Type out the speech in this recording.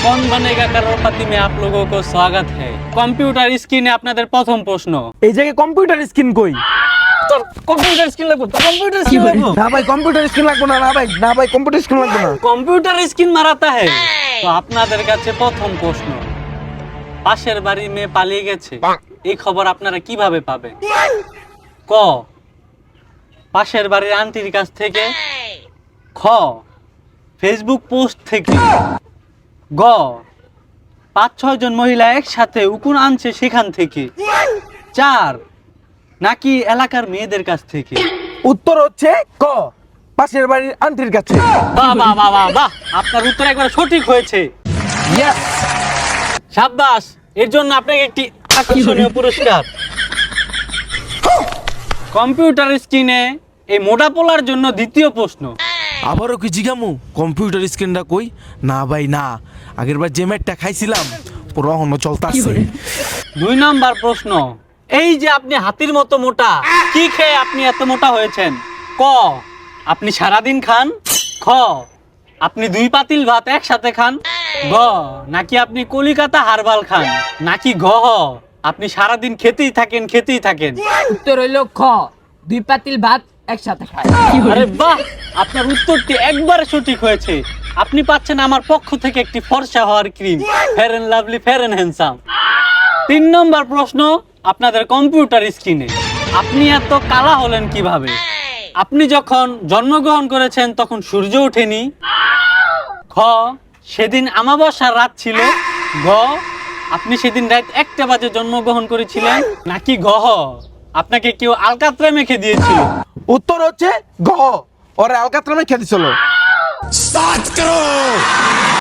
कौन बनेगा करोड़पति में आप लोगों को स्वागत है। কম্পিউটার স্ক্রিনে আপনাদের প্রথম প্রশ্ন। এই জায়গায় কম্পিউটার স্ক্রিন কই? তোর কম্পিউটার স্ক্রিন লাগবে, কম্পিউটার স্ক্রিন লাগবে। না ভাই কম্পিউটার স্ক্রিন লাগবে না, না ভাই কম্পিউটার স্ক্রিন লাগবে না। কম্পিউটার স্ক্রিন মারাতা है। তো আপনাদের কাছে প্রথম প্রশ্ন, পাশের বাড়ি মেয়ে পালিয়ে গেছে, এই খবর আপনারা কিভাবে পাবেন? ক, পাশের বাড়ির আন্টির কাছ থেকে। খ, ফেসবুক পোস্ট থেকে। গ, ৫-৬ জন মহিলা একসাথে উকুন আনছে সেখান থেকে। ৪, নাকি এলাকার মেয়েদের কাছ থেকে। উত্তর হচ্ছে ক, পাশের বাড়ির আন্টির কাছে। বাহ বাহ বাহ বাহ বাহ, আপনার উত্তর একবার সঠিক হয়েছে। ইয়েস, সাব্বাস, এর জন্য আপনাকে একটি আকর্ষণীয় পুরস্কার। কম্পিউটার স্ক্রিনে এই মোটা পোলার জন্য দ্বিতীয় প্রশ্ন। আবারও কি জিগামু কম্পিউটার স্ক্রিনটা কই? না ভাই না, আগের বার যে ম্যাটটা খাইছিলাম পুরো এখনো চলতেছে। ২ নাম্বার প্রশ্ন, এই যে আপনি হাতির মতো মোটা, কি খেয়ে আপনি এত মোটা হয়েছেন? ক, আপনি সারাদিন খান। খ, আপনি 2 পাতিল ভাত একসাথে খান। গ, নাকি আপনি কলিকাতা হারবাল খান। নাকি ঘ, আপনি সারাদিন খেতেই থাকেন। উত্তর হইল খ, 2 পাতিল ভাত একসাথে খায়। আরে বাহ, আপনার উত্তরটি একবারে সঠিক হয়েছে। আপনি পাচ্ছেন আমার পক্ষ থেকে একটি ফর্সা হওয়ার cream, Fair and Lovely, Fair and Handsome. 3 নম্বর প্রশ্ন আপনাদের কম্পিউটার স্ক্রিনে, আপনি এত কালা হলেন কিভাবে? আপনি যখন জন্মগ্রহণ করেছেন তখন সূর্য ওঠেনি। খ, সেদিন আমাবস্যার রাত ছিল। গ, আপনি সেদিন রাত 1টা বাজে জন্মগ্রহণ করেছিলেন। নাকি ঘ, আপনাকে কেউ আলকাতরা মেখে দিয়েছিল। উত্তর হচ্ছে গ, ওরে আলকাতরা মেখে দিছিল।